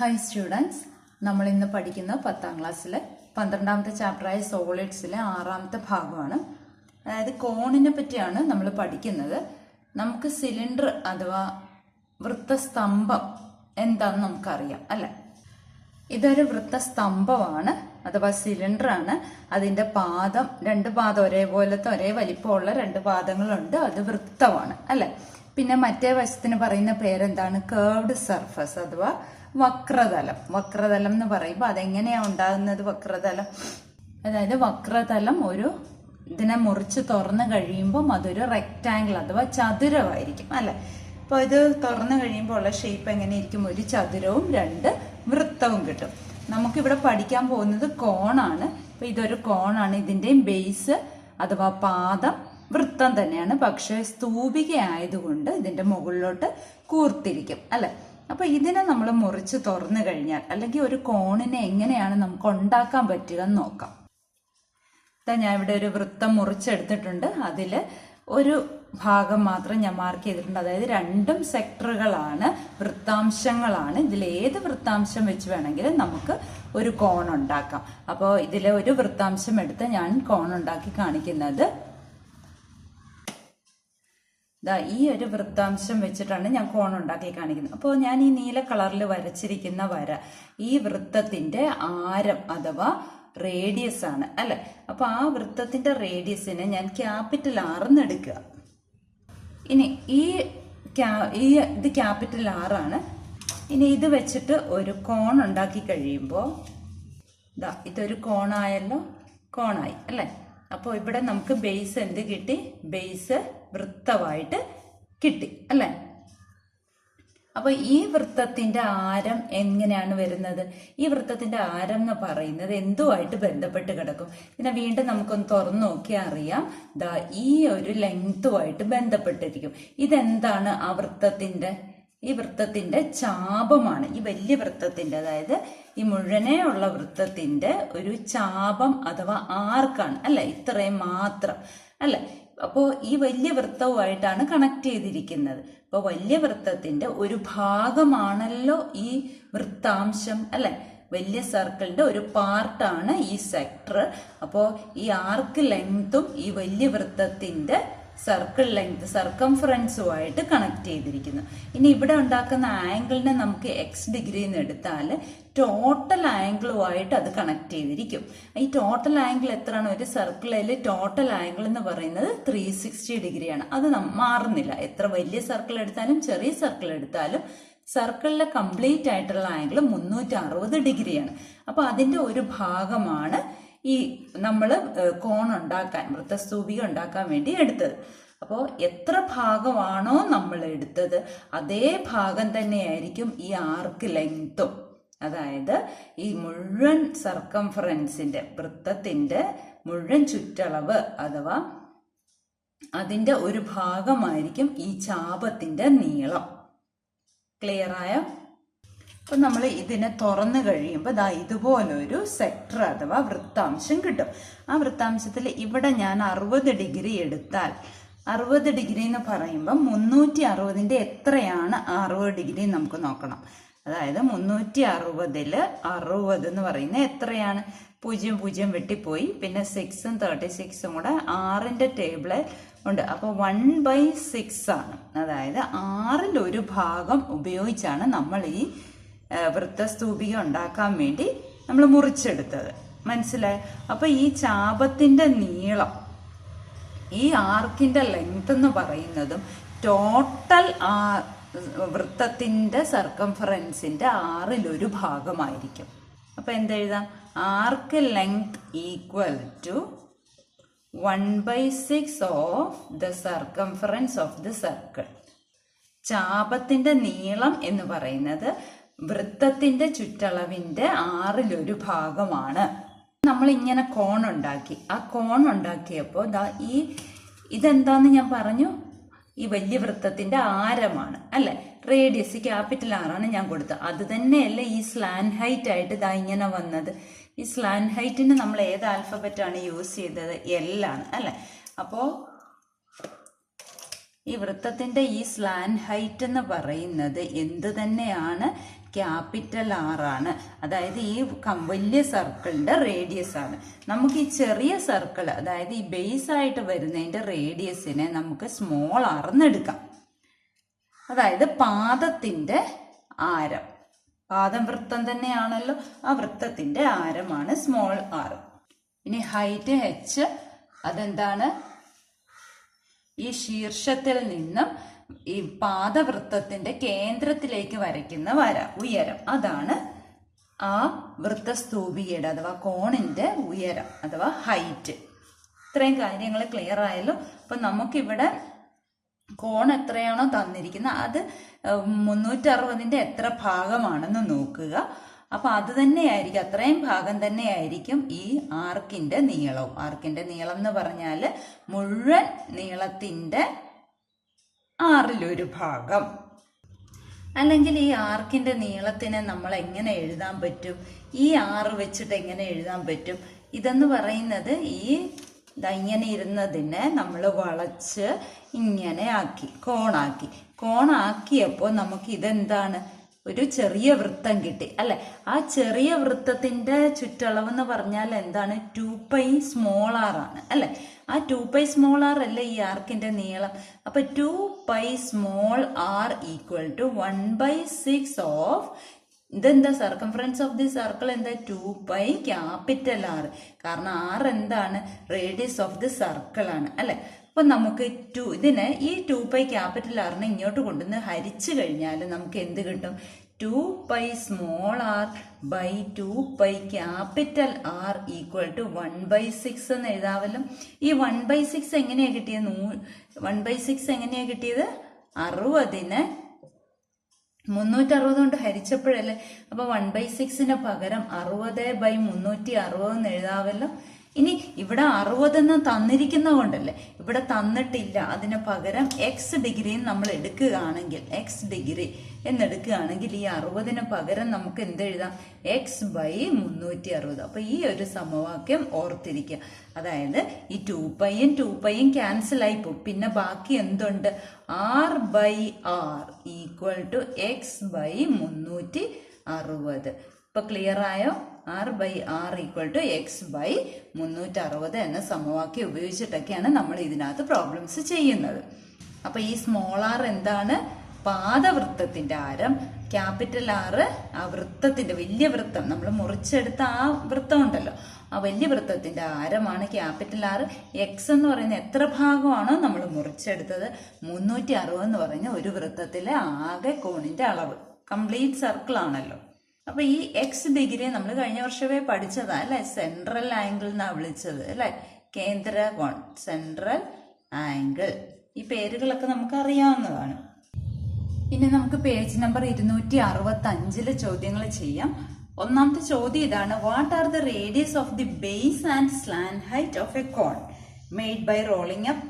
Hi students, നമ്മൾ ഇന്ന് പഠിക്കുന്ന 10ാം ക്ലാസ്സിലെ 12ാമത്തെ ചാപ്റ്ററായ സോളിഡ്സിലെ 6ാമത്തെ ഭാഗമാണ്. അതായത് കോണിനെ പറ്റിയാണ് നമ്മൾ പഠിക്കുന്നത്. നമുക്ക് സിലിണ്ടർ അഥവാ വൃത്തസ്തംഭം എന്താണെന്ന് നമുക്കറിയാം അല്ലേ. ഇതൊരു വൃത്തസ്തംഭമാണ് അഥവാ സിലിണ്ടറാണ്. അതിൻ്റെ പാദം, രണ്ട് പാദം ഒരേപോലത്തെ ഒരേ വലിപ്പമുള്ള രണ്ട് പാദങ്ങളുണ്ട്. അത് വൃത്തമാണ് അല്ലേ. പിന്നെ മറ്റേ വശത്തിന് പറയുന്ന പേരെന്താണ്? കേർവ്ഡ് സർഫസ് അഥവാ വക്രതലം. വക്രതലം എന്ന് പറയുമ്പോൾ അതെങ്ങനെയാണ് ഉണ്ടാകുന്നത്? വക്രതലം അതായത് വക്രതലം ഇതിനെ മുറിച്ച് തുറന്നു കഴിയുമ്പം അതൊരു റെക്റ്റാങ്കിൾ അഥവാ ചതുരമായിരിക്കും അല്ലെ. അപ്പോൾ ഇത് തുറന്നു കഴിയുമ്പോൾ ഉള്ള ഷേപ്പ് എങ്ങനെയിരിക്കും? ഒരു ചതുരവും രണ്ട് വൃത്തവും കിട്ടും. നമുക്കിവിടെ പഠിക്കാൻ പോകുന്നത് കോണാണ്. അപ്പൊ ഇതൊരു കോണാണ്. ഇതിന്റെയും ബേസ് അഥവാ പാദം വൃത്തം തന്നെയാണ്. പക്ഷെ സ്തൂപിക ആയതുകൊണ്ട് ഇതിന്റെ മുകളിലോട്ട് കൂർത്തിരിക്കും അല്ലെ. അപ്പൊ ഇതിനെ നമ്മൾ മുറിച്ച് തുറന്നു കഴിഞ്ഞാൽ അല്ലെങ്കിൽ ഒരു കോണിനെ എങ്ങനെയാണ് നമുക്ക് ഉണ്ടാക്കാൻ പറ്റുക എന്ന് നോക്കാം. ഞാൻ ഇവിടെ ഒരു വൃത്തം മുറിച്ചെടുത്തിട്ടുണ്ട്. അതിൽ ഒരു ഭാഗം മാത്രം ഞാൻ മാർക്ക് ചെയ്തിട്ടുണ്ട്. അതായത് രണ്ടും സെക്ടറുകളാണ്, വൃത്താംശങ്ങളാണ്. ഇതിൽ ഏത് വൃത്താംശം വെച്ച് വേണമെങ്കിലും നമുക്ക് ഒരു കോൺ ഉണ്ടാക്കാം. അപ്പോൾ ഇതിലെ ഒരു വൃത്താംശം എടുത്ത് ഞാൻ കോൺ ഉണ്ടാക്കി കാണിക്കുന്നത്. ഈ ഒരു വൃത്താംശം വെച്ചിട്ടാണ് ഞാൻ കോൺ ഉണ്ടാക്കി കാണിക്കുന്നത്. അപ്പോൾ ഞാൻ ഈ നീല കളറിൽ വരച്ചിരിക്കുന്ന വര ഈ വൃത്തത്തിന്റെ ആരം അഥവാ റേഡിയസ് ആണ് അല്ലെ. അപ്പൊ ആ വൃത്തത്തിന്റെ റേഡിയസിനെ ഞാൻ ക്യാപിറ്റൽ R എന്ന് എടുക്കുക. ഇനി ഇത് ക്യാപിറ്റൽ R ആണ്. ഇനി ഇത് വെച്ചിട്ട് ഒരു കോൺ ഉണ്ടാക്കി കഴിയുമ്പോൾ ഇതൊരു കോണായല്ലോ, കോണായി അല്ലെ. അപ്പോൾ ഇവിടെ നമുക്ക് ബേസ് എന്ത് കിട്ടി? ബേസ് വൃത്തമായിട്ട് കിട്ടി അല്ലെ. അപ്പൊ ഈ വൃത്തത്തിന്റെ ആരം എങ്ങനെയാണ് വരുന്നത്? ഈ വൃത്തത്തിന്റെ ആരം എന്ന് പറയുന്നത് എന്തുമായിട്ട് ബന്ധപ്പെട്ട് കിടക്കും? ഇതിനെ വീണ്ടും നമുക്കൊന്ന് തുറന്നു നോക്കിയാൽ അറിയാം. ഈ ഒരു ലെങ്തുമായിട്ട് ബന്ധപ്പെട്ടിരിക്കും. ഇതെന്താണ്? ഈ വൃത്തത്തിന്റെ ചാപമാണ്. ഈ വലിയ വൃത്തത്തിന്റെ, അതായത് ഈ മുഴുവനെ ഉള്ള വൃത്തത്തിന്റെ ഒരു ചാപം അഥവാ ആർക്കാണ് അല്ലെ. ഇത്രയും മാത്രം അല്ലെ. അപ്പോ ഈ വലിയ വൃത്തവുമായിട്ടാണ് കണക്ട് ചെയ്തിരിക്കുന്നത്. അപ്പൊ വലിയ വൃത്തത്തിന്റെ ഒരു ഭാഗമാണല്ലോ ഈ വൃത്താംശം അല്ലെ. വലിയ സർക്കിളിന്റെ ഒരു പാർട്ടാണ് ഈ സെക്ടർ. അപ്പോ ഈ ആർക്ക് ലെങ്തും ഈ വലിയ വൃത്തത്തിന്റെ സർക്കിൾ ലെങ്ത് സർക്കംഫറൻസുമായിട്ട് കണക്ട് ചെയ്തിരിക്കുന്നു. ഇനി ഇവിടെ ഉണ്ടാക്കുന്ന ആംഗിളിനെ നമുക്ക് എക്സ് ഡിഗ്രി എന്ന് എടുത്താൽ ടോട്ടൽ ആംഗിളുമായിട്ട് അത് കണക്ട് ചെയ്തിരിക്കും. ഈ ടോട്ടൽ ആംഗിൾ എത്രയാണ്? ഒരു സർക്കിളിൽ ടോട്ടൽ ആംഗിൾ എന്ന് പറയുന്നത് 360 ഡിഗ്രിയാണ്. അത് മാറുന്നില്ല. എത്ര വലിയ സർക്കിൾ എടുത്താലും ചെറിയ സർക്കിൾ എടുത്താലും സർക്കിളിലെ കംപ്ലീറ്റ് ആയിട്ടുള്ള ആംഗിൾ 360 ഡിഗ്രിയാണ്. അപ്പൊ അതിന്റെ ഒരു ഭാഗമാണ് ഈ നമ്മൾ കോൺ ഉണ്ടാക്കാൻ, വൃത്തസ്തൂപിക ഉണ്ടാക്കാൻ വേണ്ടി എടുത്തത്. അപ്പോൾ എത്ര ഭാഗമാണോ നമ്മൾ എടുത്തത് അതേ ഭാഗം തന്നെയായിരിക്കും ഈ ആർക്ക് ലെങ്തും. അതായത് ഈ മുഴുവൻ സർക്കംഫറൻസിന്റെ, വൃത്തത്തിന്റെ മുഴുവൻ ചുറ്റളവ് അഥവാ അതിന്റെ ഒരു ഭാഗമായിരിക്കും ഈ ചാപത്തിന്റെ നീളം. ക്ലിയർ ആയോ? അപ്പൊ നമ്മൾ ഇതിനെ തുറന്നു കഴിയുമ്പോൾ ഇതുപോലൊരു സെക്ടർ അഥവാ വൃത്താംശം കിട്ടും. ആ വൃത്താംശത്തിൽ ഇവിടെ ഞാൻ 60 ഡിഗ്രി എടുത്താൽ, 60 ഡിഗ്രി എന്ന് പറയുമ്പോൾ 360ന്റെ എത്രയാണ് 60 ഡിഗ്രി നമുക്ക് നോക്കണം. അതായത് 360 60 എന്ന് പറയുന്നത് എത്രയാണ്? 0 വെട്ടിപ്പോയി. പിന്നെ 6ഉം 36ഉം കൂടെ 6ന്റെ ടേബിള് ഉണ്ട്. അപ്പൊ 1/6 ആണ്. അതായത് 6ൽ ഒരു ഭാഗം ഉപയോഗിച്ചാണ് നമ്മൾ ഈ വൃത്തസ്തൂപിക ഉണ്ടാക്കാൻ വേണ്ടി നമ്മൾ മുറിച്ചെടുത്തത്. മനസ്സിലായോ? അപ്പൊ ഈ ചാപത്തിന്റെ നീളം, ഈ ആർക്കിന്റെ ലെങ്ത് എന്ന് പറയുന്നതും ടോട്ടൽ വൃത്തത്തിന്റെ സർക്കംഫറൻസിന്റെ 6ൽ ഒരു ഭാഗമായിരിക്കും. അപ്പൊ എന്തെഴുതാം? Arc length equal to 1/6 of the circumference of the circle. ചാപത്തിന്റെ നീളം എന്ന് പറയുന്നത് വൃത്തത്തിന്റെ ചുറ്റളവിന്റെ 6ൽ ഒരു ഭാഗമാണ്. നമ്മൾ ഇങ്ങനെ കോൺ ഉണ്ടാക്കി. ആ കോൺ ഉണ്ടാക്കിയപ്പോൾ ഇതെന്താന്ന് ഞാൻ പറഞ്ഞു? ഈ വലിയ വൃത്തത്തിന്റെ ആരമാണ് അല്ലെ. റേഡിയസ് ക്യാപിറ്റൽ R ആണ് ഞാൻ കൊടുത്തത്. അത് തന്നെയല്ലേ ഈ സ്ലാൻ ഹൈറ്റ് ആയിട്ട് ഇങ്ങനെ വന്നത്. ഈ സ്ലാൻ ഹൈറ്റിന് നമ്മൾ ഏത് ആൽഫബറ്റ് ആണ് യൂസ് ചെയ്തത്? L ആണ് അല്ലെ. അപ്പോ ഈ വൃത്തത്തിന്റെ ഈ സ്ലാൻ ഹൈറ്റ് എന്ന് പറയുന്നത് എന്ത് തന്നെയാണ്? ക്യാപിറ്റൽ ആർ ആണ്. അതായത് ഈ വലിയ സർക്കിളിന്റെ റേഡിയസ് ആണ്. നമുക്ക് ഈ ചെറിയ സർക്കിൾ, അതായത് ഈ ബേസ് ആയിട്ട് വരുന്നതിന്റെ റേഡിയസിനെ നമുക്ക് സ്മോൾ ആർ എന്നെടുക്കാം. അതായത് പാദത്തിന്റെ ആരം, പാദം വൃത്തം തന്നെയാണല്ലോ, ആ വൃത്തത്തിന്റെ ആരമാണ് സ്മോൾ ആർ. ഇനി ഹൈറ്റ് h, അതെന്താണ്? ഈ ശീർഷത്തിൽ നിന്നും ഈ പാദവൃത്തത്തിന്റെ കേന്ദ്രത്തിലേക്ക് വരയ്ക്കുന്ന വര, ഉയരം, അതാണ് ആ വൃത്തസ്തൂപികയുടെ അഥവാ കോണിന്റെ ഉയരം അഥവാ ഹൈറ്റ്. ഇത്രയും കാര്യങ്ങൾ ക്ലിയർ ആയല്ലോ. അപ്പൊ നമുക്കിവിടെ കോൺ എത്രയാണോ തന്നിരിക്കുന്നത് അത് 360ന്റെ എത്ര ഭാഗമാണെന്ന് നോക്കുക. അപ്പൊ അത് തന്നെയായിരിക്കും, അത്രയും ഭാഗം തന്നെയായിരിക്കും ഈ ആർക്കിന്റെ നീളവും. ആർക്കിന്റെ നീളം എന്ന് പറഞ്ഞാൽ മുഴുവൻ നീളത്തിന്റെ 1/6 ഭാഗം. അല്ലെങ്കിൽ ഈ ആർക്കിന്റെ നീളത്തിനെ നമ്മൾ എങ്ങനെ എഴുതാൻ പറ്റും? ഈ 6 വെച്ചിട്ട് എങ്ങനെ എഴുതാൻ പറ്റും? ഇതെന്ന് പറയുന്നത് ഈ ഇങ്ങനെ ഇരുന്നതിനെ നമ്മൾ വളച്ച് ഇങ്ങനെ ആക്കി, കോണാക്കി. കോണാക്കിയപ്പോൾ നമുക്ക് ഇതെന്താണ്? ഒരു ചെറിയ വൃത്തം കിട്ടി അല്ലെ? ആ ചെറിയ വൃത്തത്തിന്റെ ചുറ്റളവ് എന്ന് പറഞ്ഞാൽ എന്താണ്? 2π സ്മോൾ ആർ ആണ് അല്ലെ? ആ 2π സ്മോൾ ആർ അല്ലേ ഈ ആർക്കിന്റെ നീളം. അപ്പൊ 2π small R equal to 1/6 of ഇതെന്താ? സർക്കംഫറൻസ് ഓഫ് ദി സർക്കിൾ എന്താ? 2π ക്യാപിറ്റൽ ആർ. കാരണം ആർ എന്താണ്? റേഡിയസ് ഓഫ് ദി സർക്കിൾ ആണ് അല്ലെ? അപ്പൊ നമുക്ക് ഇതിനെ ഈ 2π ക്യാപിറ്റൽ ആറിനെ ഇങ്ങോട്ട് കൊണ്ടുവന്ന് ഹരിച്ചു കഴിഞ്ഞാൽ നമുക്ക് എന്ത് കിട്ടും? 2π small R by 2π capital R equal to 1/6 എന്ന് എഴുതാവല്ലോ. ഈ 1/6 എങ്ങനെയാ കിട്ടിയത്? 1/6 എങ്ങനെയാ കിട്ടിയത്? 60നെ 360 കൊണ്ട് ഹരിച്ചപ്പോഴല്ലേ. അപ്പൊ 1/6ന് പകരം 60/360 എന്ന് എഴുതാവല്ലോ. ഇനി ഇവിടെ 60 എന്ന് തന്നിരിക്കുന്ന കൊണ്ടല്ലേ, ഇവിടെ തന്നിട്ടില്ല. അതിന് പകരം എക്സ് ഡിഗ്രി നമ്മൾ എടുക്കുകയാണെങ്കിൽ, എക്സ് ഡിഗ്രി എന്നെടുക്കുകയാണെങ്കിൽ ഈ 60ന് പകരം നമുക്ക് എന്തെഴുതാം? x/360. അപ്പൊ ഈ ഒരു സമവാക്യം ഓർത്തിരിക്കുക. അതായത് ഈ 2πയും 2πയും ക്യാൻസൽ ആയി പോകും. പിന്നെ ബാക്കി എന്തുണ്ട്? r/r equal to x/360. ഇപ്പൊ ക്ലിയർ ആയോ? r/r ഈക്വൽ ടു x/360 എന്ന സമവാക്യം ഉപയോഗിച്ചിട്ടൊക്കെയാണ് നമ്മൾ ഇതിനകത്ത് പ്രോബ്ലംസ് ചെയ്യുന്നത്. അപ്പൊ ഈ സ്മോൾ ആർ എന്താണ്? പാദവൃത്തത്തിന്റെ ആരം. ക്യാപിറ്റൽ ആറ് ആ വൃത്തത്തിന്റെ, വലിയ വൃത്തം നമ്മൾ മുറിച്ചെടുത്ത ആ വൃത്തം ഉണ്ടല്ലോ, ആ വലിയ വൃത്തത്തിന്റെ ആരമാണ് ക്യാപിറ്റൽ ആറ്. എക്സ് എന്ന് പറയുന്ന എത്ര ഭാഗമാണോ നമ്മൾ മുറിച്ചെടുത്തത്? 360 എന്ന് പറയുന്ന ഒരു വൃത്തത്തിലെ ആകെ കോണിന്റെ അളവ്. കംപ്ലീറ്റ് സർക്കിൾ ആണല്ലോ. അപ്പൊ ഈ എക്സ് ഡിഗ്രി നമ്മൾ കഴിഞ്ഞ വർഷമേ പഠിച്ചതാ അല്ലെ? സെൻട്രൽ ആംഗിൾ എന്നാ വിളിച്ചത് അല്ലെ? കേന്ദ്ര കോൺ, സെൻട്രൽ ആംഗിൾ. ഈ പേരുകളൊക്കെ നമുക്ക് അറിയാവുന്നതാണ്. ഇനി നമുക്ക് പേജ് നമ്പർ 265 ചോദ്യങ്ങൾ ചെയ്യാം. ഒന്നാമത്തെ ചോദ്യം ഇതാണ്: what are the radius of the base and slant height of a cone made by rolling up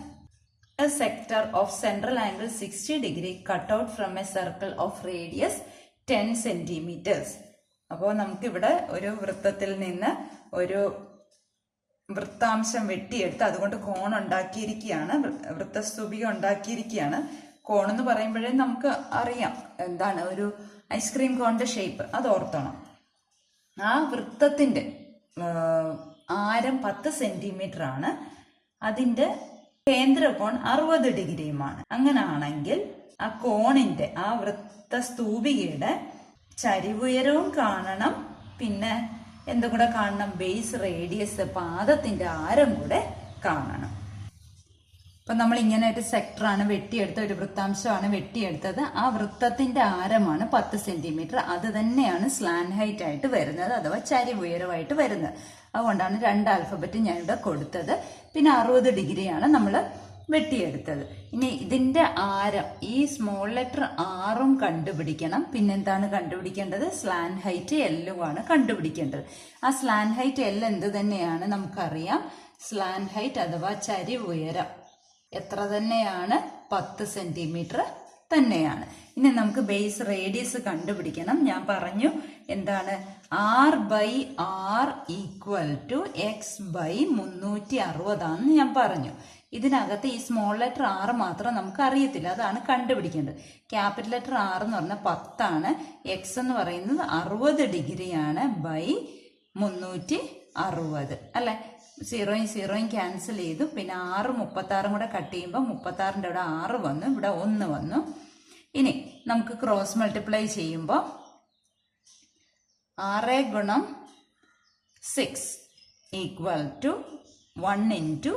a sector of central angle 60 degree cut out from a circle of radius 10 centimetres. അപ്പോൾ നമുക്കിവിടെ ഒരു വൃത്തത്തിൽ നിന്ന് ഒരു വൃത്താംശം വെട്ടിയെടുത്ത് അതുകൊണ്ട് കോൺ ഉണ്ടാക്കിയിരിക്കുകയാണ്, വൃത്തസ്തൂപിക ഉണ്ടാക്കിയിരിക്കുകയാണ്. കോൺ എന്ന് പറയുമ്പോഴേ നമുക്ക് അറിയാം എന്താണ് ഒരു ഐസ്ക്രീം കോണിന്റെ ഷേപ്പ്, അത് ഓർത്തണം. ആ വൃത്തത്തിന്റെ ആരം 10 സെന്റിമീറ്റർ ആണ്, അതിന്റെ കേന്ദ്രകോൺ 60 ഡിഗ്രിയുമാണ്. അങ്ങനാണെങ്കിൽ ആ കോണിന്റെ, ആ വൃത്തസ്തൂപികയുടെ ചരിവുയരവും കാണണം, പിന്നെ എന്തും കൂടെ കാണണം? ബേസ് റേഡിയസ്, പാദത്തിന്റെ ആരം കൂടെ കാണണം. അപ്പൊ നമ്മൾ ഇങ്ങനെ ഒരു സെക്ടറാണ് വെട്ടിയെടുത്ത, ഒരു വൃത്താംശമാണ് വെട്ടിയെടുത്തത്. ആ വൃത്തത്തിന്റെ ആരമാണ് 10 സെന്റിമീറ്റർ. അത് തന്നെയാണ് സ്ലാന്റ് ഹൈറ്റ് ആയിട്ട് വരുന്നത്, അഥവാ ചരിവുയരമായിട്ട് വരുന്നത്. അതുകൊണ്ടാണ് 2 ആൽഫബറ്റ് ഞാൻ ഇവിടെ കൊടുത്തത്. പിന്നെ 60 ഡിഗ്രിയാണ് നമ്മൾ വെട്ടിയെടുത്തത്. ഇനി ഇതിന്റെ ആരം, ഈ സ്മോൾ ലെറ്റർ ആറും കണ്ടുപിടിക്കണം. പിന്നെന്താണ് കണ്ടുപിടിക്കേണ്ടത്? സ്ലാന്റ് ഹൈറ്റ് എല്ലുമാണ് കണ്ടുപിടിക്കേണ്ടത്. ആ സ്ലാന്റ് ഹൈറ്റ് എൽ എന്ത് തന്നെയാണ് നമുക്കറിയാം. സ്ലാന്റ് ഹൈറ്റ് അഥവാ ചരിവുയരം എത്ര തന്നെയാണ്? 10 സെന്റിമീറ്റർ തന്നെയാണ്. ഇനി നമുക്ക് ബേസ് റേഡിയസ് കണ്ടുപിടിക്കണം. ഞാൻ പറഞ്ഞു എന്താണ്? r/r ഈക്വൽ ടു x/360 ആണെന്ന് ഞാൻ പറഞ്ഞു. ഇതിനകത്ത് ഈ സ്മോൾ ലെറ്റർ ആറ് മാത്രം നമുക്ക് അറിയത്തില്ല, അതാണ് കണ്ടുപിടിക്കേണ്ടത്. ക്യാപിറ്റൽ ലെറ്റർ ആറ് എന്ന് പറഞ്ഞാൽ 10 എക്സ് എന്ന് പറയുന്നത് 60 ഡിഗ്രിയാണ് ബൈ 360 അല്ലെ. 0യും 0യും ക്യാൻസൽ ചെയ്തു. പിന്നെ 6 36 കൂടെ കട്ട് ചെയ്യുമ്പോൾ 36ന്റെ ഇവിടെ 6 വന്നു, ഇവിടെ 1 വന്നു. ഇനി നമുക്ക് ക്രോസ് മൾട്ടിപ്ലൈ ചെയ്യുമ്പോൾ 6 ഗുണം 6 ഈക്വൽ ടു 1 ഇൻറ്റു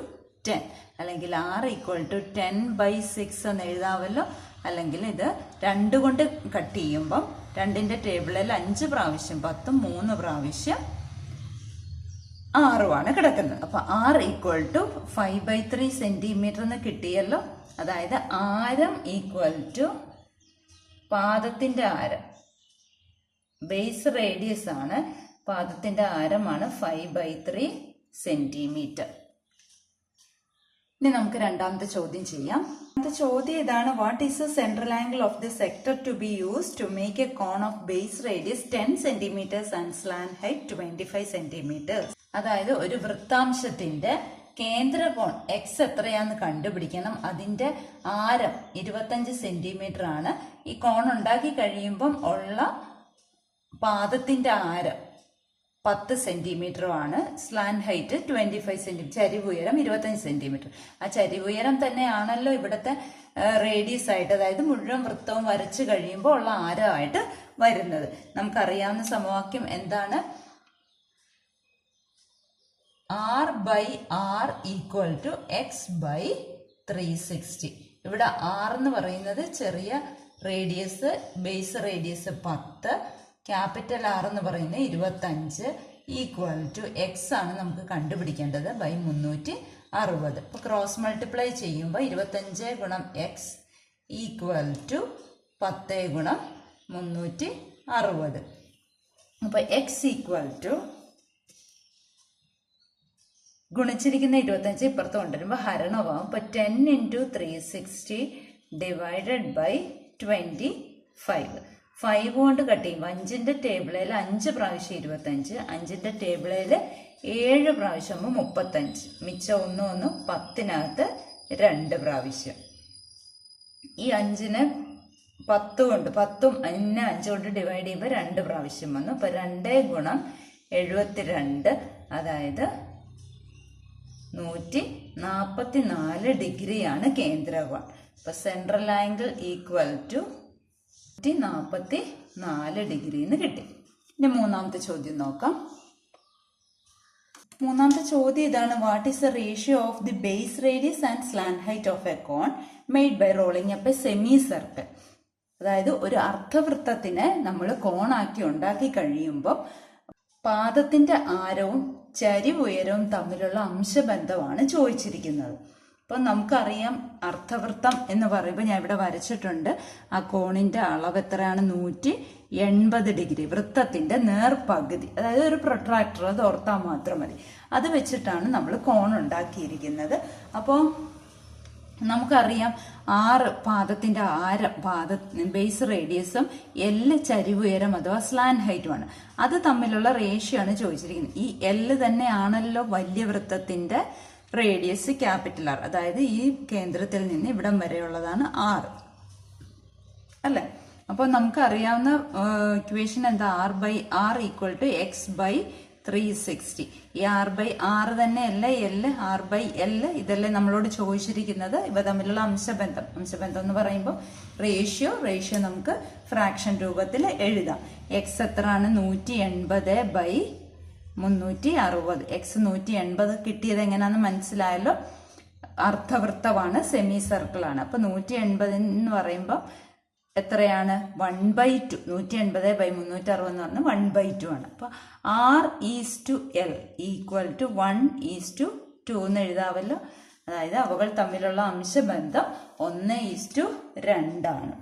10, അല്ലെങ്കിൽ 6 ഈക്വൽ ടു 10/6 എന്ന് എഴുതാമല്ലോ. അല്ലെങ്കിൽ ഇത് 2 കൊണ്ട് കട്ട് ചെയ്യുമ്പം 2ന്റെ ടേബിളിൽ 5 പ്രാവശ്യം 10 3 പ്രാവശ്യം 6 കിടക്കുന്നത്. അപ്പൊ 6 ഈക്വൽ ടു 5/3 സെന്റിമീറ്റർ എന്ന് കിട്ടിയല്ലോ. അതായത് ആരം ഈക്വൽ ടു പാദത്തിന്റെ ആരം, ബേസ് റേഡിയസ് ആണ്, പാദത്തിന്റെ ആരമാണ് 5/3 സെന്റിമീറ്റർ. ഇനി നമുക്ക് രണ്ടാമത്തെ ചോദ്യം ചെയ്യാം. രണ്ടാമത്തെ ചോദ്യം ഇതാണ്: what is the central angle of the sector to be used to make a cone of base radius 10 centimetres and slant height 25 centimetres. അതായത് ഒരു വൃത്താംശത്തിന്റെ കേന്ദ്രകോൺ എക്സ് എത്രയാന്ന് കണ്ടുപിടിക്കണം. അതിന്റെ ആരം 25 സെന്റിമീറ്റർ ആണ്. ഈ കോൺ ഉണ്ടാക്കി കഴിയുമ്പം ഉള്ള പാദത്തിന്റെ ആരം 10 സെന്റിമീറ്ററുമാണ്. സ്ലാന്റ് ഹൈറ്റ് 25 സെന്റിമീറ്റർ, ചരിവുയരം 25 സെന്റിമീറ്റർ. ആ ചരിവുയരം തന്നെയാണല്ലോ ഇവിടുത്തെ റേഡിയസ് ആയിട്ട്, അതായത് മുഴുവൻ വൃത്തവും വരച്ചു കഴിയുമ്പോൾ ഉള്ള ആരമായിട്ട് വരുന്നത്. നമുക്കറിയാവുന്ന സമവാക്യം എന്താണ്? R by R equal to x by 360. ഇവിടെ R എന്ന് പറയുന്നത് ചെറിയ radius, base radius 10, capital R എന്ന് പറയുന്നത് 25 ഈക്വൽ ടു എക്സ് ആണ് നമുക്ക് കണ്ടുപിടിക്കേണ്ടത് ബൈ 360. ഇപ്പൊ ക്രോസ് മൾട്ടിപ്ലൈ ചെയ്യുമ്പോൾ 25 ഗുണം എക്സ് ഈക്വൽ ടു 10 ഗുണം 360. അപ്പൊ എക്സ് ഈക്വൽ ടു ഗുണിച്ചിരിക്കുന്ന 25 ഇപ്പുറത്ത് കൊണ്ടുവരുമ്പോൾ ഹരണമാവും. അപ്പൊ 10 ഇൻറ്റു 360 ഡിവൈഡഡ് ബൈ 25. 5 കൊണ്ട് കട്ട് ചെയ്യുമ്പോൾ 5ന്റെ ടേബിളിൽ 5 പ്രാവശ്യം 25, 5ന്റെ ടേബിളിൽ 7 പ്രാവശ്യം 35, മിച്ചം 1 10നകത്ത് 2 പ്രാവശ്യം. ഈ 5നെ 10 കൊണ്ട് 10ഉം 5 കൊണ്ട് ഡിവൈഡ് ചെയ്യുമ്പോൾ 2 പ്രാവശ്യം വന്നു. അപ്പൊ 2 ഗുണം 72, അതായത് 144 ഡിഗ്രിയാണ് കേന്ദ്രകോൺ. അപ്പൊ central angle equal to 144 degree എന്ന് കിട്ടി. ഇനി മൂന്നാമത്തെ ചോദ്യം നോക്കാം. മൂന്നാമത്തെ ചോദ്യം ഇതാണ്: what is the ratio of the base radius and slant height of a cone made by rolling up a semicircle. അതായത് ഒരു അർദ്ധവൃത്തത്തിനെ നമ്മൾ കോണാക്കി ഉണ്ടാക്കി കഴിയുമ്പോൾ പാദത്തിന്റെ ആരവും ചരിവുയരവും തമ്മിലുള്ള അംശബന്ധമാണ് ചോദിച്ചിരിക്കുന്നത്. അപ്പം നമുക്കറിയാം അർദ്ധവൃത്തം എന്ന് പറയുമ്പോൾ ഞാൻ ഇവിടെ വരച്ചിട്ടുണ്ട്. ആ കോണിന്റെ അളവ് എത്രയാണ്? 180 ഡിഗ്രി. വൃത്തത്തിന്റെ നേർപകുതി, അതായത് ഒരു പ്രൊട്രാക്ടർ, അത് ഓർത്താൽ മാത്രം മതി. അത് വെച്ചിട്ടാണ് നമ്മൾ കോൺ ഉണ്ടാക്കിയിരിക്കുന്നത്. അപ്പോൾ നമുക്കറിയാം 6 പാദത്തിന്റെ ആരം, ബേസ് റേഡിയസും എല്ല് ചരിവുയരം അഥവാ സ്ലാന്റ് ഹൈറ്റുമാണ്. അത് തമ്മിലുള്ള റേഷ്യോ ആണ് ചോദിച്ചിരിക്കുന്നത്. ഈ എല്ല് തന്നെയാണല്ലോ വലിയ വൃത്തത്തിന്റെ റേഡിയസ് ക്യാപിറ്റൽ ആർ, അതായത് ഈ കേന്ദ്രത്തിൽ നിന്ന് ഇവിടം വരെയുള്ളതാണ് 6 അല്ലെ. അപ്പോൾ നമുക്കറിയാവുന്ന ഇക്വേഷൻ എന്താ? R/R equal to x by 360. ഈ R/R തന്നെയല്ലേ എല്ല്, R/L ഇതല്ലേ നമ്മളോട് ചോദിച്ചിരിക്കുന്നത്. ഇവ തമ്മിലുള്ള അംശബന്ധം എന്ന് പറയുമ്പോൾ റേഷ്യോ നമുക്ക് ഫ്രാക്ഷൻ രൂപത്തിൽ എഴുതാം. എക്സ് എത്രയാണ്? 180/360. എക്സ് 180 കിട്ടിയത് എങ്ങനെയാണെന്ന് മനസ്സിലായല്ലോ. അർദ്ധവൃത്തമാണ്, സെമി സർക്കിൾ ആണ്. അപ്പൊ 180 എന്ന് പറയുമ്പോൾ എത്രയാണ്? 1/2. 180/360 എന്ന് പറഞ്ഞാൽ 1/2 ആണ്. അപ്പൊ R/L ഈക്വൽ ടു 1:2 എന്ന് എഴുതാവല്ലോ. അതായത് അവകൾ തമ്മിലുള്ള അംശബന്ധം 1:2 ആണ്.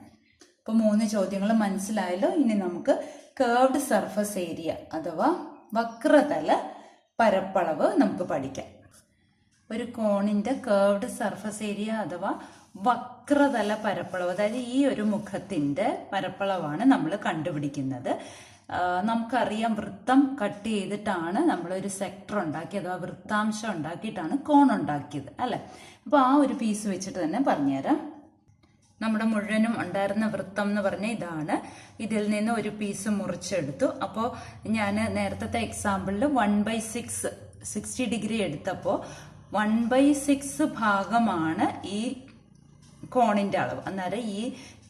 ഇപ്പൊ 3 ചോദ്യങ്ങൾ മനസ്സിലായല്ലോ. ഇനി നമുക്ക് കേർവ്ഡ് സർഫസ് ഏരിയ അഥവാ വക്രതല പരപ്പളവ് നമുക്ക് പഠിക്കാം. ഒരു കോണിന്റെ കേർവ്ഡ് സർഫസ് ഏരിയ അഥവാ വക്രതല പരപ്പളവ്, അതായത് ഈ ഒരു മുഖത്തിന്റെ പരപ്പളവാണ് നമ്മൾ കണ്ടുപിടിക്കുന്നത്. നമുക്കറിയാം വൃത്തം കട്ട് ചെയ്തിട്ടാണ് നമ്മളൊരു സെക്ടർ ഉണ്ടാക്കി അഥവാ വൃത്താംശം ഉണ്ടാക്കിയിട്ടാണ് കോൺ ഉണ്ടാക്കിയത് അല്ലെ. അപ്പോൾ ആ ഒരു പീസ് വെച്ചിട്ട് തന്നെ പറഞ്ഞുതരാം. നമ്മുടെ മുഴുവനും ഉണ്ടായിരുന്ന വൃത്തം എന്ന് പറഞ്ഞാൽ ഇതാണ്. ഇതിൽ നിന്ന് ഒരു പീസ് മുറിച്ചെടുത്തു. അപ്പോൾ ഞാൻ നേരത്തെ എക്സാമ്പിളിൽ 1/6 60 ഡിഗ്രി എടുത്തപ്പോൾ 1/6 ഭാഗമാണ് ഈ കോണിന്റെ അളവ്. അന്നേരം ഈ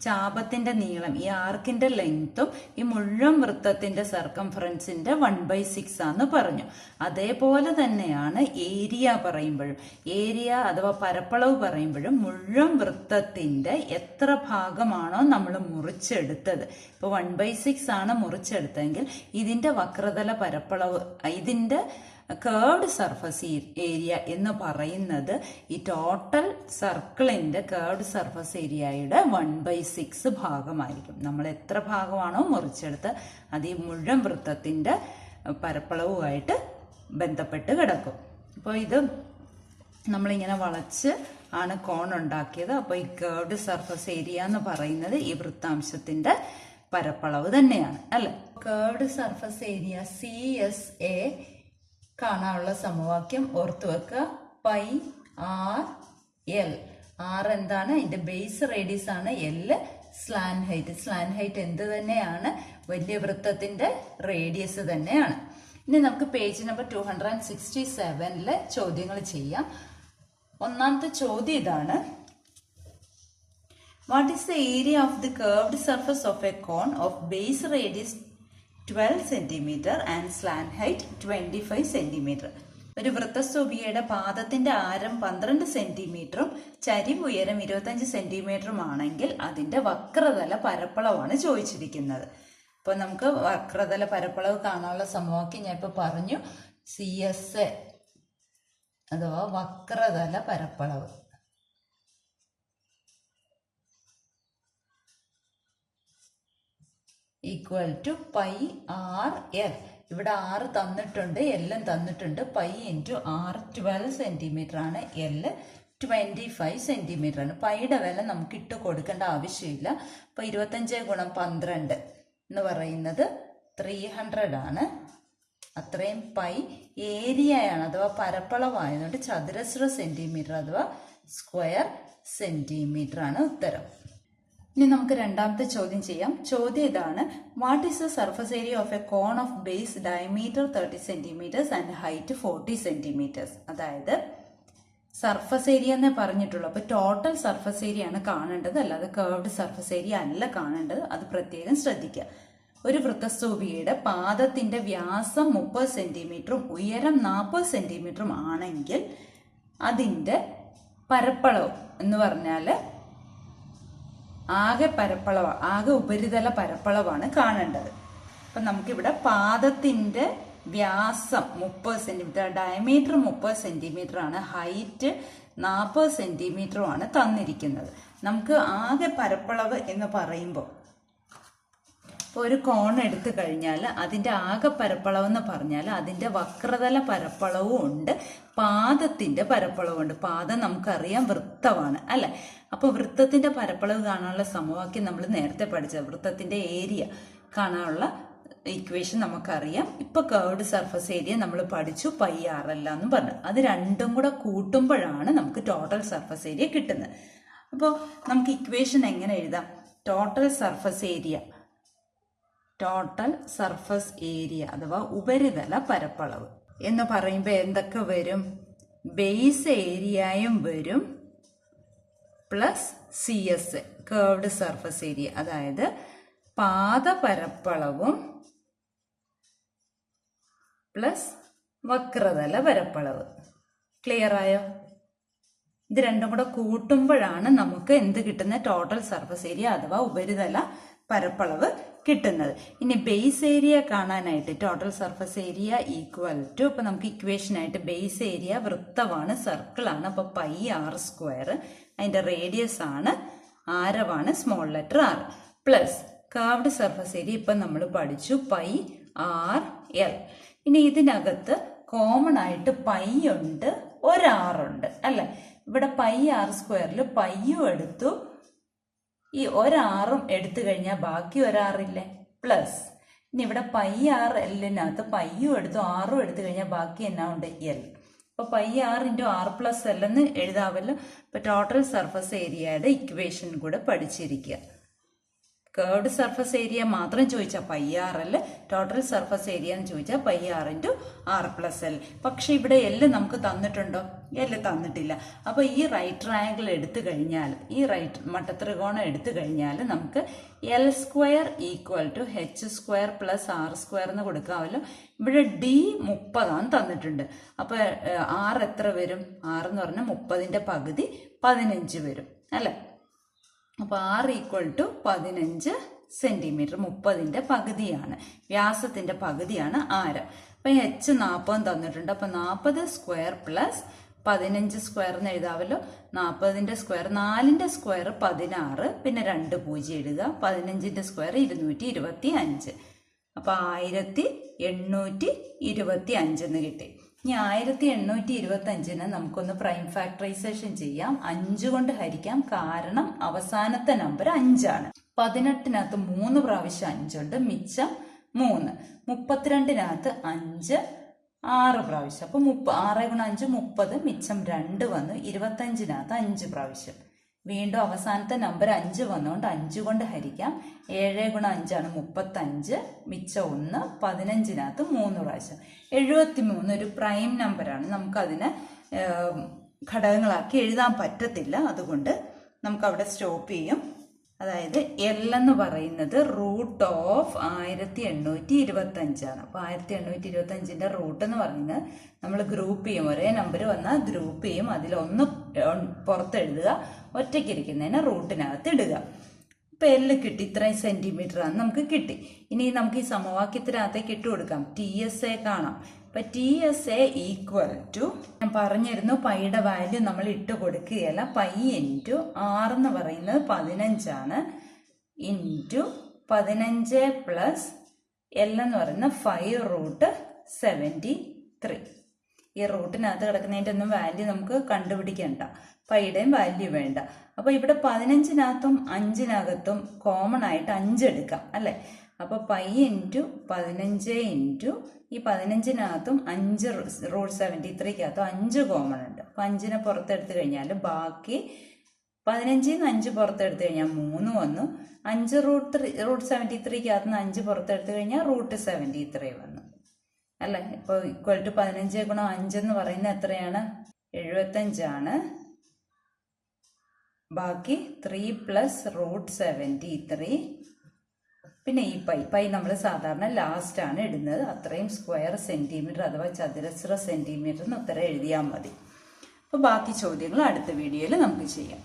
ചാപത്തിന്റെ നീളം, ഈ ആർക്കിന്റെ ലെങ്ത്തും ഈ മുഴുവൻ വൃത്തത്തിന്റെ സർക്കംഫറൻസിന്റെ 1/6 ആന്ന് പറഞ്ഞു. അതേപോലെ തന്നെയാണ് ഏരിയ പറയുമ്പോഴും, ഏരിയ അഥവാ പരപ്പളവ് പറയുമ്പോഴും മുഴുവൻ വൃത്തത്തിന്റെ എത്ര ഭാഗമാണോ നമ്മൾ മുറിച്ചെടുത്തത്. ഇപ്പൊ 1/6 ആണ് മുറിച്ചെടുത്തെങ്കിൽ ഇതിന്റെ വക്രതല പരപ്പളവ്, ഇതിന്റെ കേർവ്ഡ് സർഫസ് ഏരിയ എന്ന് പറയുന്നത് ഈ ടോട്ടൽ സർക്കിളിന്റെ കേർവ്ഡ് സർഫസ് ഏരിയയുടെ 1/6 ഭാഗമായിരിക്കും. നമ്മൾ എത്ര ഭാഗമാണോ മുറിച്ചെടുത്ത് അത് ഈ മുഴുവൻ വൃത്തത്തിന്റെ പരപ്പളവുമായിട്ട് ബന്ധപ്പെട്ട് കിടക്കും. അപ്പോൾ ഇത് നമ്മളിങ്ങനെ വളച്ച് ആണ് കോൺ ഉണ്ടാക്കിയത്. അപ്പോൾ ഈ കേർവ്ഡ് സർഫസ് ഏരിയ എന്ന് പറയുന്നത് ഈ വൃത്താംശത്തിന്റെ പരപ്പളവ് തന്നെയാണ് അല്ലെ. കേർവ്ഡ് സർഫസ് ഏരിയ CSA കാണാനുള്ള സമവാക്യം ഓർത്തു വെക്കുക. Pi R L. ആർ എന്താണ്? ഇതിന്റെ ബേസ് റേഡിയസ് ആണ്. L slant height. Slant height എന്ത് തന്നെയാണ്? വലിയ വൃത്തത്തിന്റെ റേഡിയസ് തന്നെയാണ്. ഇനി നമുക്ക് പേജ് നമ്പർ 267 ചോദ്യങ്ങൾ ചെയ്യാം. ഒന്നാമത്തെ ചോദ്യം ഇതാണ്. What is the area of the curved surface of a cone of base radius 12 centimetre and slant height 25 centimetre. ഒരു വൃത്തസ്തൂപികയുടെ പാദത്തിന്റെ ആരം 12 സെന്റിമീറ്ററും ചരിവ് ഉയരം 25 സെന്റിമീറ്ററും ആണെങ്കിൽ അതിന്റെ വക്രതല പരപ്പളവാണ് ചോദിച്ചിരിക്കുന്നത്. അപ്പൊ നമുക്ക് വക്രതല പരപ്പളവ് കാണാനുള്ള സമവാക്യം ഞാൻ ഇപ്പൊ പറഞ്ഞു. CSA അഥവാ വക്രതല പരപ്പളവ് equal to pi R L. ഇവിടെ ആറ് തന്നിട്ടുണ്ട്, എല്ലാം തന്നിട്ടുണ്ട്. പൈ ഇൻറ്റു ആർ 12 സെന്റിമീറ്റർ ആണ്, എൽ 25 സെന്റിമീറ്റർ ആണ്. പൈയുടെ വില നമുക്ക് ഇട്ട് കൊടുക്കേണ്ട ആവശ്യമില്ല. അപ്പൊ 25 × 12 എന്ന് പറയുന്നത് 300 ആണ്. അത്രയും പൈ ഏരിയയാണ് അഥവാ പരപ്പളവായതുകൊണ്ട് ചതുരശ്ര സെന്റിമീറ്റർ അഥവാ സ്ക്വയർ സെന്റിമീറ്റർ ആണ് ഉത്തരം. ഇനി നമുക്ക് രണ്ടാമത്തെ ചോദ്യം ചെയ്യാം. ചോദ്യം ഇതാണ്. What is the surface area of a cone of base diameter 30 centimetres and height 40 centimetres. അതായത് സർഫസ് ഏരിയ എന്നേ പറഞ്ഞിട്ടുള്ളൂ. അപ്പൊ ടോട്ടൽ സർഫസ് ഏരിയ ആണ് കാണേണ്ടത്, അല്ലാതെ കർവ്ഡ് സർഫസ് ഏരിയ അല്ല കാണേണ്ടത്. അത് പ്രത്യേകം ശ്രദ്ധിക്കുക. ഒരു വൃത്തസ്തൂപികയുടെ പാദത്തിന്റെ വ്യാസം 30 സെന്റിമീറ്ററും ഉയരം 40 സെന്റിമീറ്ററും ആണെങ്കിൽ അതിന്റെ പരപ്പളവ് എന്ന് പറഞ്ഞാല് ആകെ പരപ്പളവ്, ആകെ ഉപരിതല പരപ്പളവാണ് കാണേണ്ടത്. അപ്പൊ നമുക്കിവിടെ പാദത്തിന്റെ വ്യാസം 30 സെന്റിമീറ്റർ, ഡയമീറ്റർ 30 സെന്റിമീറ്റർ ആണ്, ഹൈറ്റ് 40 സെന്റിമീറ്ററും ആണ് തന്നിരിക്കുന്നത്. നമുക്ക് ആകെ പരപ്പളവ് എന്ന് പറയുമ്പോൾ ഇപ്പോൾ ഒരു കോൺ എടുത്തു കഴിഞ്ഞാൽ അതിന്റെ ആകെ പരപ്പളവ് എന്ന് പറഞ്ഞാൽ അതിന്റെ വക്രതല പരപ്പളവും ഉണ്ട്, പാദത്തിന്റെ പരപ്പളവും ഉണ്ട്. പാദം നമുക്കറിയാം വൃത്തമാണ് അല്ലെ. അപ്പൊ വൃത്തത്തിന്റെ പരപ്പളവ് കാണാനുള്ള സമവാക്യം നമ്മൾ നേരത്തെ പഠിച്ചത്. വൃത്തത്തിന്റെ ഏരിയ കാണാനുള്ള ഇക്വേഷൻ നമുക്കറിയാം. ഇപ്പൊ കർവ്ഡ് സർഫസ് ഏരിയ നമ്മൾ പഠിച്ചു, പൈ ആർ എൽ എന്ന് പറഞ്ഞു. അത് രണ്ടും കൂടെ കൂട്ടുമ്പോഴാണ് നമുക്ക് ടോട്ടൽ സർഫസ് ഏരിയ കിട്ടുന്നത്. അപ്പോൾ നമുക്ക് ഇക്വേഷൻ എങ്ങനെ എഴുതാം? Total surface area, total surface area അഥവാ ഉപരിതല പരപ്പളവ് എന്ന് പറയുമ്പോൾ എന്തൊക്കെ വരും? ബേസ് ഏരിയയും വരും, plus CSA curved surface area, അതായത് പാദപരപ്പളവും പ്ലസ് വക്രതല പരപ്പളവ്. ക്ലിയർ ആയോ? ഇത് രണ്ടും കൂടെ കൂട്ടുമ്പോഴാണ് നമുക്ക് എന്ത് കിട്ടുന്നത്? ടോട്ടൽ സർഫസ് ഏരിയ അഥവാ ഉപരിതല പരപ്പളവ് കിട്ടുന്നത്. ഇനി ബേസ് ഏരിയ കാണാനായിട്ട് total surface area equal to, ഇപ്പൊ നമുക്ക് ഇക്വേഷൻ ആയിട്ട് ബേസ് ഏരിയ വൃത്തമാണ്, സർക്കിൾ ആണ്. അപ്പൊ പൈ ആർ സ്ക്വയർ, അതിന്റെ റേഡിയസ് ആണ്, ആരമാണ് small letter R, plus curved surface area ഇപ്പൊ നമ്മൾ പഠിച്ചു പൈ ആർ എൽ. ഇനി ഇതിനകത്ത് കോമൺ ആയിട്ട് പൈ ഉണ്ട്, ഒരാറുണ്ട് അല്ലെ. ഇവിടെ പൈ ആർ സ്ക്വയറിൽ പൈയും എടുത്തു, ഈ ഒരാറും എടുത്തു കഴിഞ്ഞാൽ ബാക്കി ഒരാറില്ലേ, പ്ലസ് ഇനി ഇവിടെ പൈ ആർ എല്ലിനകത്ത് പൈയും എടുത്തു ആറും എടുത്തു കഴിഞ്ഞാൽ ബാക്കി എന്നാ ഉണ്ട് എൽ. അപ്പൊ pi R into R plus L എന്ന് എഴുതാമല്ലോ. ഇപ്പൊ ടോട്ടൽ സർഫസ് ഏരിയയുടെ ഇക്വേഷൻ കൂടെ പഠിച്ചിരിക്കുക. കേർവ്ഡ് സർഫസ് ഏരിയ മാത്രം ചോദിച്ചാൽ pi R L, total surface area എന്ന് ചോദിച്ചാൽ pi R into R plus L. പക്ഷെ ഇവിടെ എല്ല് നമുക്ക് തന്നിട്ടുണ്ടോ? എല്ല് തന്നിട്ടില്ല. അപ്പൊ ഈ റൈറ്റ് ട്രയാങ്കിൾ എടുത്തു കഴിഞ്ഞാൽ, ഈ റൈറ്റ് മട്ടത്രികോണം എടുത്തു കഴിഞ്ഞാൽ നമുക്ക് L square equal to H square plus R square എന്ന് കൊടുക്കാമല്ലോ. ഇവിടെ ഡി 30 തന്നിട്ടുണ്ട്. അപ്പൊ ആർ എത്ര വരും? ആർ എന്ന് പറഞ്ഞാൽ 30ന്റെ പകുതി 15 വരും അല്ലെ. അപ്പൊ ആർ ഈക്വൽ ടു 15 സെന്റിമീറ്റർ. 30ന്റെ പകുതിയാണ്, വ്യാസത്തിന്റെ പകുതിയാണ് ആരം. അപ്പൊ എച്ച് 40 തന്നിട്ടുണ്ട്. അപ്പൊ 40 സ്ക്വയർ പ്ലസ് 15 സ്ക്വയർ എന്ന് എഴുതാമല്ലോ. 40ന്റെ സ്ക്വയർ, 4ന്റെ സ്ക്വയർ 16, പിന്നെ 2 0 ഇടുക. 15ന്റെ സ്ക്വയർ 225. അപ്പൊ 1825 എന്ന് കിട്ടി. ഇനി 1825 നമുക്കൊന്ന് പ്രൈം ഫാക്ടറൈസേഷൻ ചെയ്യാം. 5 കൊണ്ട് ഹരിക്കാം, കാരണം അവസാനത്തെ നമ്പർ 5 ആണ്. 18നകത്ത് 3 പ്രാവശ്യം 5 ഉണ്ട്, മിച്ചം 3. 32നകത്ത് 5 6 പ്രാവശ്യം. അപ്പൊ 6 ഗുണം 5 30, മിച്ചം 2 വന്നു. 25നകത്ത് 5 പ്രാവശ്യം. വീണ്ടും അവസാനത്തെ നമ്പർ 5 വന്നുകൊണ്ട് 5 കൊണ്ട് ഹരിക്കാം. 7 ഗുണം 5 ആണ് 35, മിച്ചം 1. 15നകത്ത് 3 പ്രാവശ്യം. 73 ഒരു പ്രൈം നമ്പറാണ്. നമുക്കതിനെ ഘടകങ്ങളാക്കി എഴുതാൻ പറ്റത്തില്ല. അതുകൊണ്ട് നമുക്ക് അവിടെ സ്റ്റോപ്പ് ചെയ്യും. അതായത് എൽ എന്ന് പറയുന്നത് റൂട്ട് ഓഫ് 1825 ആണ്. അപ്പൊ 1825ന്റെ റൂട്ട് എന്ന് പറയുന്നത് നമ്മൾ ഗ്രൂപ്പ് ചെയ്യും. ഒരേ നമ്പർ വന്നാൽ ഗ്രൂപ്പ് ചെയ്യും. അതിലൊന്ന് പുറത്തെഴുതുക, ഒറ്റയ്ക്കിരിക്കുന്നതിന് റൂട്ടിനകത്ത് ഇടുക. ഇപ്പൊ എല്ല് കിട്ടി, ഇത്രയും സെന്റിമീറ്റർ ആണ് നമുക്ക് കിട്ടി. ഇനി നമുക്ക് ഈ സമവാക്യത്തിനകത്തേക്ക് ഇട്ട് കൊടുക്കാം. ടി എസ് എ കാണാം. ഇപ്പൊ T S A equal to, ഞാൻ പറഞ്ഞിരുന്നു പൈയുടെ വാല്യൂ നമ്മൾ ഇട്ട് കൊടുക്കുകയല്ല. പൈ ഇൻറ്റു ആർ എന്ന് പറയുന്നത് 15 ആണ്, ഇൻറ്റു 15 പ്ലസ് എൽ എന്ന് പറയുന്നത് 5√73. ഈ റൂട്ടിനകത്ത് കിടക്കുന്നതിൻ്റെ ഒന്നും വാല്യൂ നമുക്ക് കണ്ടുപിടിക്കണ്ട, പൈയുടെയും വാല്യൂ വേണ്ട. അപ്പൊ ഇവിടെ 15നകത്തും 5നകത്തും കോമൺ ആയിട്ട് 5 എടുക്കാം അല്ലെ. അപ്പൊ പൈ ഇൻറ്റു 15 ഇൻറ്റു ഈ 15നകത്തും 5√73കകത്തും 5 കോമൺ ഉണ്ട്. അപ്പൊ 5നെ പുറത്തെടുത്ത് കഴിഞ്ഞാൽ ബാക്കി 15ന്ന് 5 പുറത്തെടുത്ത് കഴിഞ്ഞാൽ 3 വന്നു. 5√73കകത്ത് 5 പുറത്തെടുത്ത് കഴിഞ്ഞാൽ √73 വന്നു അല്ലെ. ഇപ്പൊ ഈക്വൽ ടു 15 ഗുണം 5 എന്ന് പറയുന്നത് എത്രയാണ്? 75 ആണ്. ബാക്കി 3 പ്ലസ് √73. പിന്നെ ഈ പൈ നമ്മൾ സാധാരണ ലാസ്റ്റ് ആണ് ഇടുന്നത്. അത്രയും സ്ക്വയർ സെന്റിമീറ്റർ അഥവാ ചതുരശ്ര സെന്റിമീറ്റർ എന്ന് ഉത്തരം എഴുതിയാൽ മതി. അപ്പൊ ബാക്കി ചോദ്യങ്ങൾ അടുത്ത വീഡിയോയിൽ നമുക്ക് ചെയ്യാം.